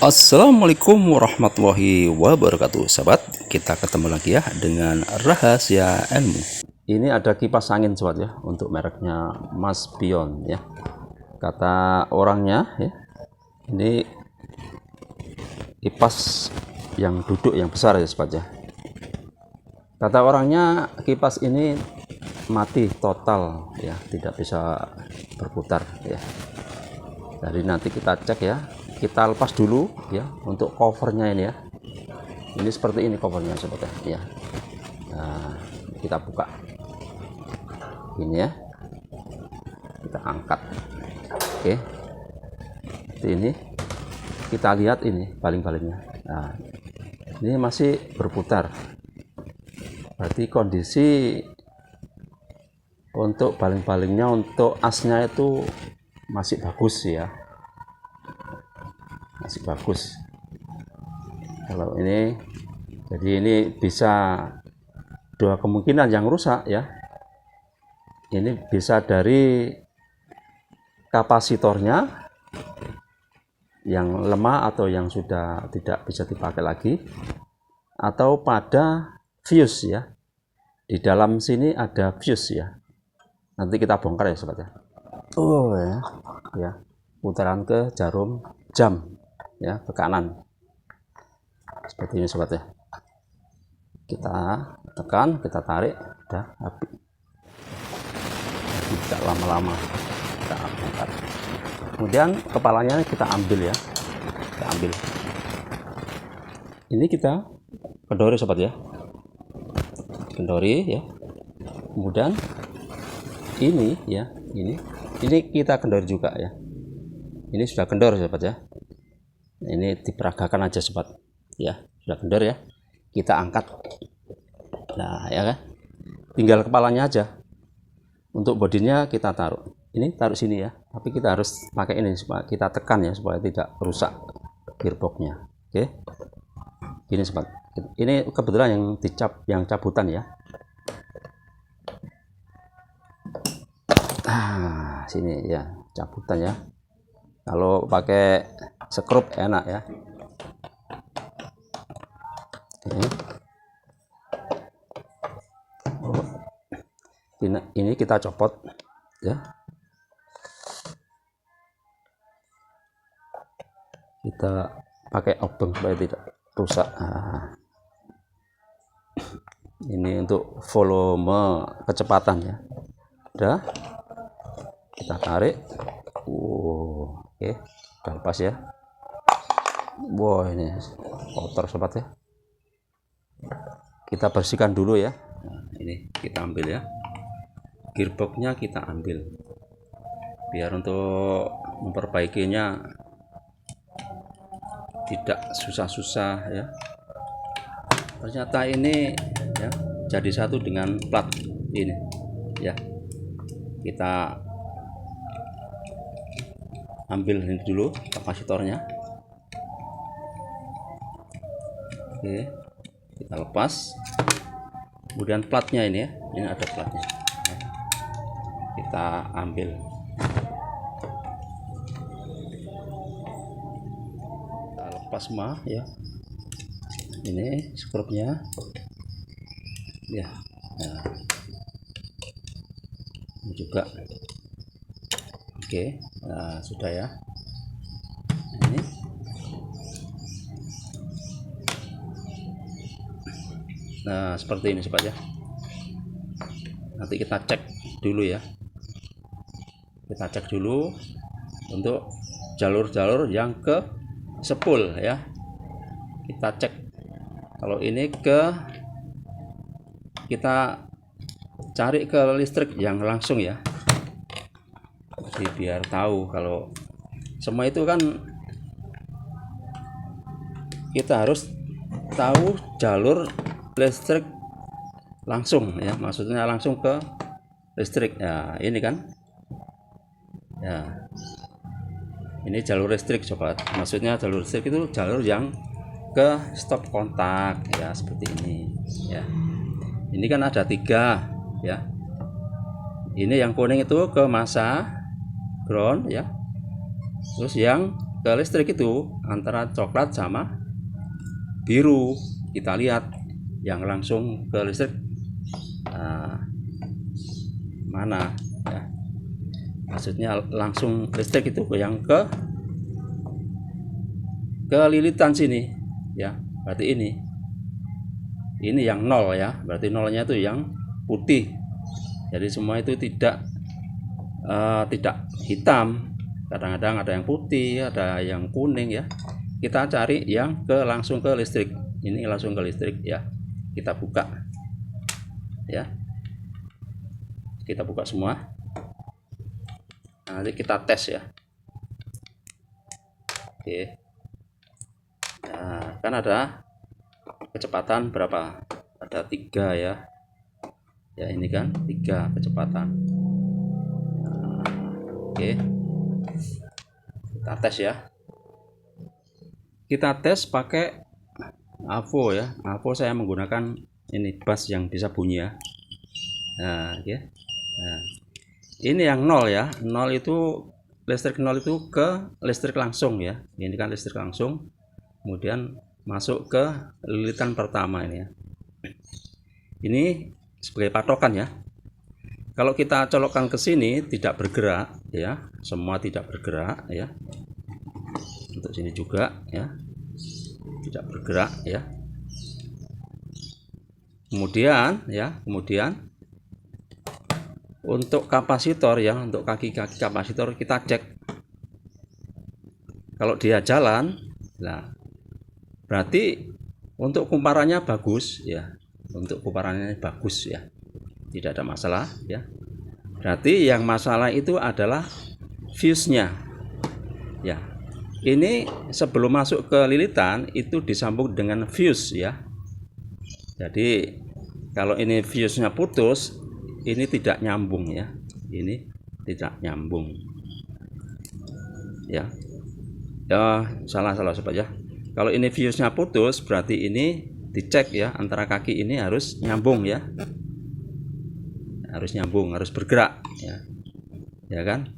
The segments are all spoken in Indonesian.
Assalamualaikum warahmatullahi wabarakatuh, sahabat. Kita ketemu lagi ya dengan rahasia ilmu. Ini ada kipas angin, sobat ya, untuk mereknya Mas Pion ya. Kata orangnya ya, ini kipas yang duduk yang besar ya, sobat ya. Kata orangnya kipas ini mati total ya, tidak bisa berputar ya. Jadi nanti kita cek ya. Kita lepas dulu ya untuk covernya ini ya. Ini seperti ini covernya, sobat ya. Nah, kita buka ini ya, kita angkat. Oke, ini kita lihat ini baling-balingnya. Nah, ini masih berputar, berarti kondisi untuk baling-balingnya, untuk asnya itu masih bagus ya, masih bagus. Kalau ini, jadi ini bisa dua kemungkinan yang rusak ya. Ini bisa dari kapasitornya yang lemah atau yang sudah tidak bisa dipakai lagi, atau pada fuse ya. Di dalam sini ada fuse ya. Nanti kita bongkar ya, sobat ya. Oh ya, putaran ke jarum jam ya, ke kanan seperti ini, sobat ya. Kita tekan, kita tarik, udah habis. Tidak lama-lama, kita angkat. Kemudian kepalanya kita ambil ya, kita ambil. Ini kita kendori, sobat ya, kendori ya. Kemudian ini ya, ini kita kendor juga ya. Ini sudah kendor, sobat ya. Ini diperagakan aja, sobat ya, sudah kendor ya. Kita angkat. Nah ya kan, tinggal kepalanya aja. Untuk bodinya kita taruh ini, taruh sini ya, tapi kita harus pakai ini supaya kita tekan ya, supaya tidak rusak gearboxnya. Oke, gini sobat, ini kebetulan yang dicap, yang cabutan ya. Ah, sini ya, cabutan ya. Kalau pakai skrup enak ya. Ini kita copot ya. Kita pakai obeng supaya tidak rusak. Nah, ini untuk volume kecepatan ya. Udah, kita tarik. Oke, udah lepas ya. Wow, ini kotor, sobat ya. Kita bersihkan dulu ya. Nah, ini kita ambil ya, gearboxnya kita ambil, biar untuk memperbaikinya tidak susah-susah ya. Ternyata ini ya jadi satu dengan plat ini ya. Kita ambil ini dulu kapasitornya. Oke, kita lepas. Kemudian platnya ini ya, ini ada platnya, kita ambil. Kita lepas mah ya, ini skrupnya ya. Nah, ini juga oke. Nah, sudah ya. Ini nah seperti ini, sobat ya. Nanti kita cek dulu ya, kita cek dulu untuk jalur-jalur yang ke spool ya. Kita cek kalau ini kita cari ke listrik yang langsung ya. Jadi biar tahu, kalau semua itu kan kita harus tahu jalur listrik langsung ya, maksudnya langsung ke listrik ya. Ini kan ya, ini jalur listrik, sobat. Maksudnya jalur listrik itu jalur yang ke stop kontak ya, seperti ini ya. Ini kan ada 3 ya. Ini yang kuning itu ke masa ground ya. Terus yang ke listrik itu antara coklat sama biru. Kita lihat yang langsung ke listrik mana ya, maksudnya langsung listrik itu yang ke lilitan sini ya, berarti ini yang nol ya, berarti nolnya itu yang putih. Jadi semua itu tidak hitam, kadang-kadang ada yang putih, ada yang kuning ya. Kita cari yang langsung ke listrik. Ini langsung ke listrik ya, kita buka ya, kita buka semua. Nanti kita tes ya. Oke, nah kan ada kecepatan berapa, ada 3 ya, ini kan 3 kecepatan. Oke, kita tes ya, kita tes pakai AVO ya. AVO saya menggunakan ini bass yang bisa bunyi ya. Nah, oke. Nah, ini yang 0 ya, 0 itu listrik 0 itu ke listrik langsung ya. Ini kan listrik langsung, kemudian masuk ke lilitan pertama ini ya. Ini sebagai patokan ya. Kalau kita colokkan ke sini tidak bergerak ya, semua tidak bergerak ya. Untuk sini juga ya, tidak bergerak ya. Kemudian untuk kapasitor ya, untuk kaki-kaki kapasitor kita cek. Kalau dia jalan, nah berarti untuk kumparannya bagus ya, untuk kumparannya bagus ya, tidak ada masalah ya. Berarti yang masalah itu adalah fuse-nya ya. Ini sebelum masuk ke lilitan itu disambung dengan fuse ya. Jadi kalau ini fuse-nya putus, ini tidak nyambung ya. Ini tidak nyambung. Ya. Ya, salah sobat ya. Kalau ini fuse-nya putus, berarti ini dicek ya, antara kaki ini harus nyambung ya. Harus nyambung, harus bergerak ya. Ya kan?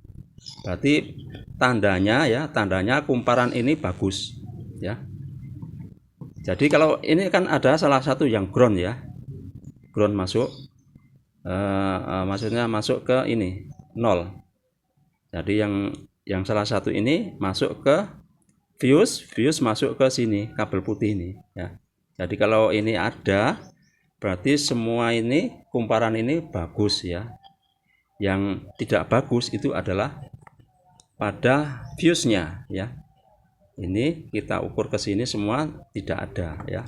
Berarti tandanya kumparan ini bagus ya. Jadi kalau ini kan ada salah satu yang ground ya, ground masuk maksudnya masuk ke ini 0. Jadi yang salah satu ini masuk ke fuse masuk ke sini, kabel putih ini ya. Jadi kalau ini ada, berarti semua ini kumparan ini bagus ya. Yang tidak bagus itu adalah pada fuse-nya ya. Ini kita ukur ke sini semua tidak ada ya.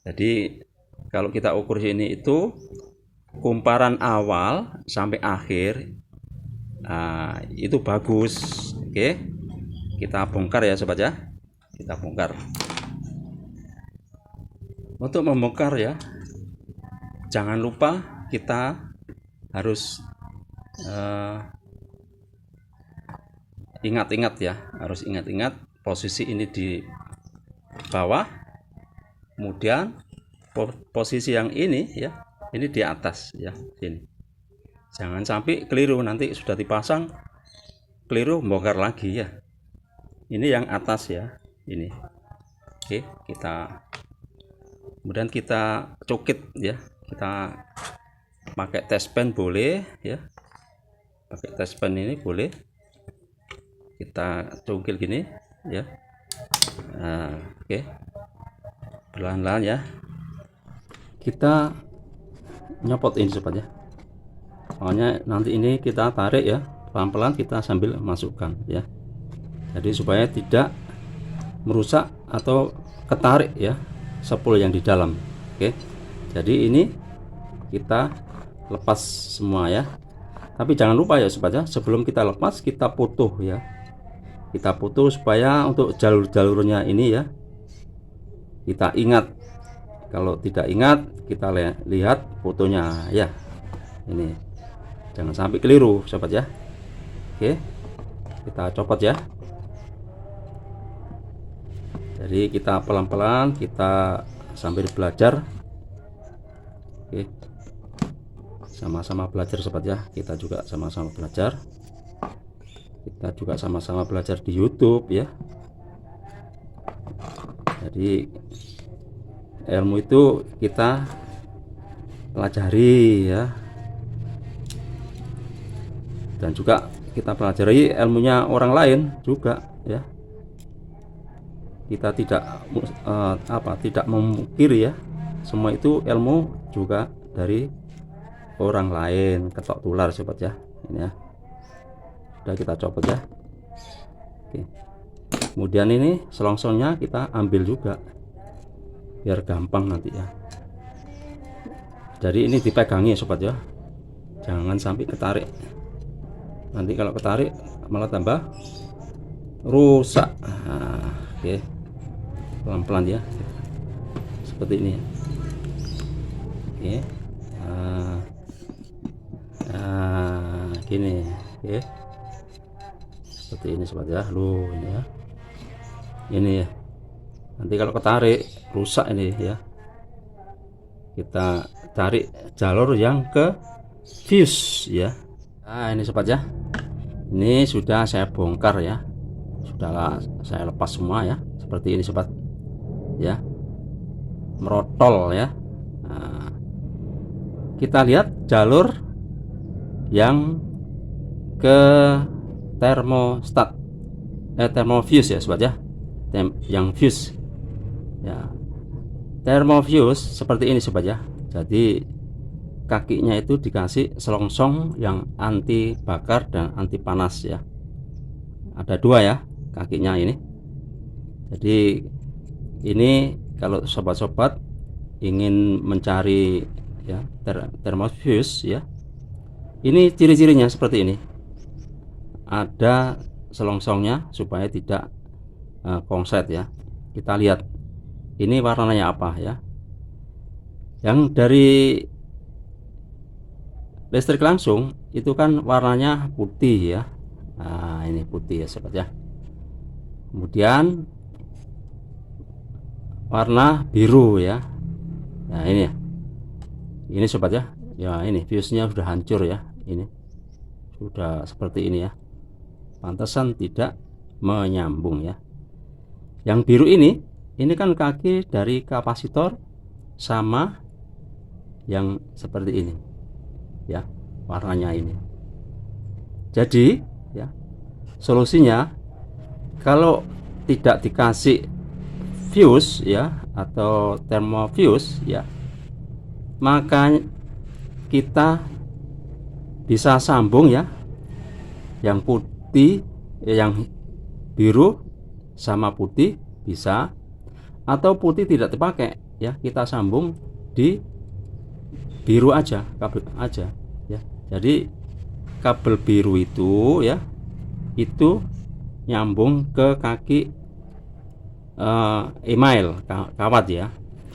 Jadi kalau kita ukur sini itu kumparan awal sampai akhir itu bagus. Oke, kita bongkar ya sobat ya, kita bongkar. Untuk membongkar ya, jangan lupa kita harus ingat-ingat ya, harus ingat-ingat posisi ini di bawah, kemudian posisi yang ini ya, ini di atas ya, sini. Jangan sampai keliru, nanti sudah dipasang keliru bongkar lagi ya. Ini yang atas ya, ini. Oke, kemudian kita cukit ya, kita pakai test pen boleh ya, pakai test pen ini boleh, kita cungkil gini ya. Nah, oke, perlahan-lahan ya, kita nyopot ini sobat ya. Soalnya nanti ini kita tarik ya, pelan-pelan kita sambil masukkan ya. Jadi supaya tidak merusak atau ketarik ya spool yang di dalam. Oke, jadi ini kita lepas semua ya. Tapi jangan lupa ya sobat ya, sebelum kita lepas kita putuh ya. Kita putuh supaya untuk jalur-jalurnya ini ya, kita ingat. Kalau tidak ingat, kita lihat fotonya ya. Ini jangan sampai keliru sobat ya. Oke, kita copot ya. Jadi kita pelan-pelan, kita sambil belajar. Oke, sama-sama belajar sobat ya, kita juga sama-sama belajar. Kita juga sama-sama belajar di YouTube ya. Jadi ilmu itu kita pelajari ya, dan juga kita pelajari ilmunya orang lain juga ya. Kita tidak memungkiri ya, semua itu ilmu juga dari orang lain, ketok tular sobat ya. Ini ya, sudah kita copot ya. Oke. Kemudian ini selongsongnya kita ambil juga biar gampang nanti ya. Jadi ini dipegangi sobat ya, jangan sampai ketarik. Nanti kalau ketarik malah tambah rusak. Nah, oke, pelan-pelan ya, seperti ini ya. Oke, gini, oke, seperti ini sobat ya. Ini ya, ini ya. Nanti kalau ketarik rusak ini ya. Kita cari jalur yang ke fuse ya. Nah ini sobat ya, ini sudah saya bongkar ya, sudah saya lepas semua ya, seperti ini sobat ya, merotol ya. Nah, kita lihat jalur yang ke termostat, termofuse ya sobat ya, yang fuse ya. Termofuse seperti ini sobat ya. Jadi kakinya itu dikasih selongsong yang anti bakar dan anti panas ya. Ada dua ya kakinya ini. Jadi ini kalau sobat-sobat ingin mencari ya termofuse ya, ini ciri-cirinya seperti ini. Ada selongsongnya supaya tidak konslet ya. Kita lihat ini warnanya apa ya. Yang dari listrik langsung itu kan warnanya putih ya. Nah ini putih ya sobat ya. Kemudian warna biru ya. Nah ini ya, ini sobat ya. Ya ini fuse-nya sudah hancur ya. Ini sudah seperti ini ya, pantesan tidak menyambung ya. Yang biru ini kan kaki dari kapasitor sama yang seperti ini ya, warnanya ini. Jadi ya, solusinya kalau tidak dikasih fuse ya atau termofuse ya, maka kita bisa sambung ya, yang putih yang biru sama putih bisa, atau putih tidak dipakai ya, kita sambung di biru aja, kabel aja ya. Jadi kabel biru itu ya, itu nyambung ke kaki email kawat ya.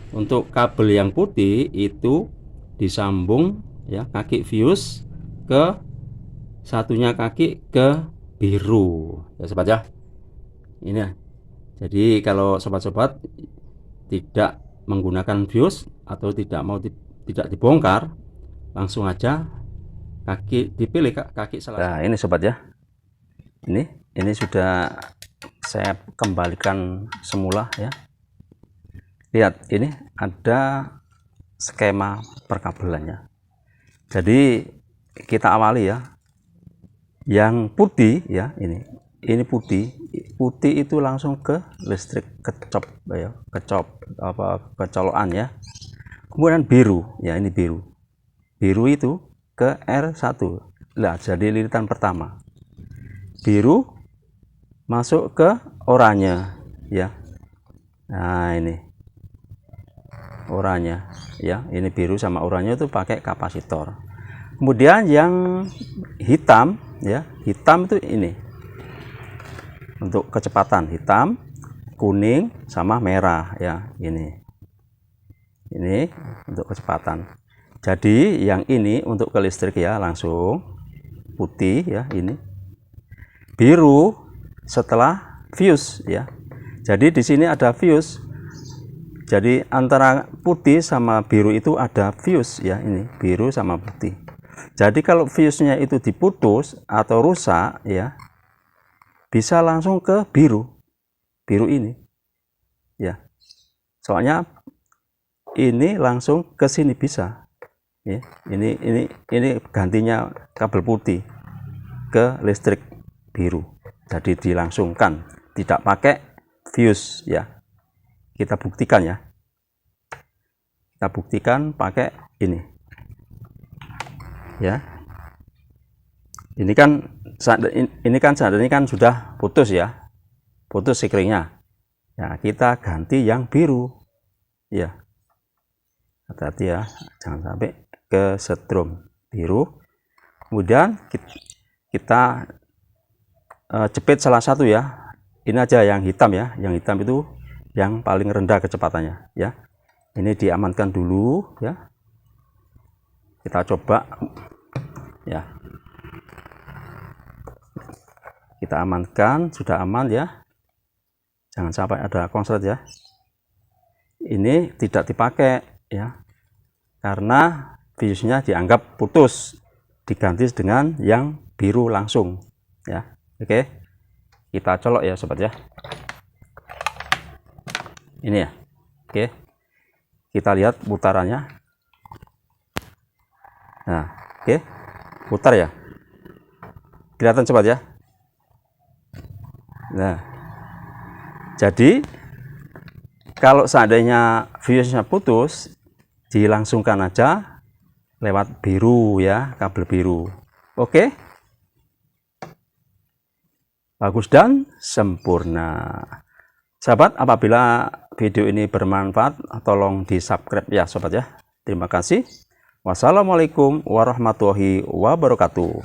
Untuk kabel yang putih itu disambung ya, kaki fuse ke satunya kaki ke biru ya sobat ya. Ini ya. Jadi kalau sobat-sobat tidak menggunakan fuse atau tidak dibongkar, langsung aja kaki dipilih kaki salah. Nah ini sobat ya, ini sudah saya kembalikan semula ya. Lihat ini ada skema perkabelannya. Jadi kita awali ya, yang putih ya, ini putih itu langsung ke listrik kecop ya, kecolokan ya. Kemudian biru ya, ini biru itu ke R1 lah, jadi lilitan pertama. Biru masuk ke oranye ya. Nah ini oranye ya, ini biru sama oranye itu pakai kapasitor. Kemudian yang hitam ya, hitam itu ini untuk kecepatan, hitam, kuning sama merah ya. Ini untuk kecepatan. Jadi yang ini untuk ke listrik ya, langsung putih ya, ini biru setelah fuse ya. Jadi di sini ada fuse. Jadi antara putih sama biru itu ada fuse ya, ini biru sama putih. Jadi kalau fuse-nya itu diputus atau rusak ya, bisa langsung ke biru ini ya, soalnya ini langsung ke sini bisa ya. Ini gantinya kabel putih ke listrik biru, jadi dilangsungkan, tidak pakai fuse ya. Kita buktikan ya, kita buktikan pakai ini ya. Ini kan seandainya kan sudah putus ya, putus sikringnya ya, kita ganti yang biru ya. Hati-hati ya, jangan sampai ke setrum biru. Kemudian kita jepit salah satu ya. Ini aja yang hitam ya, yang hitam itu yang paling rendah kecepatannya ya. Ini diamankan dulu ya, kita coba ya, kita amankan, sudah aman ya, jangan sampai ada konslet ya. Ini tidak dipakai ya, karena fuse-nya dianggap putus, diganti dengan yang biru langsung ya. Oke, kita colok ya sobat ya, ini ya. Oke, kita lihat putarannya. Nah, oke, putar ya, kelihatan sobat ya. Nah, jadi kalau seandainya fuse-nya putus, dilangsungkan aja lewat biru ya, kabel biru. Oke, bagus dan sempurna. Sahabat, apabila video ini bermanfaat, tolong di subscribe ya sobat ya. Terima kasih. Wassalamualaikum warahmatullahi wabarakatuh.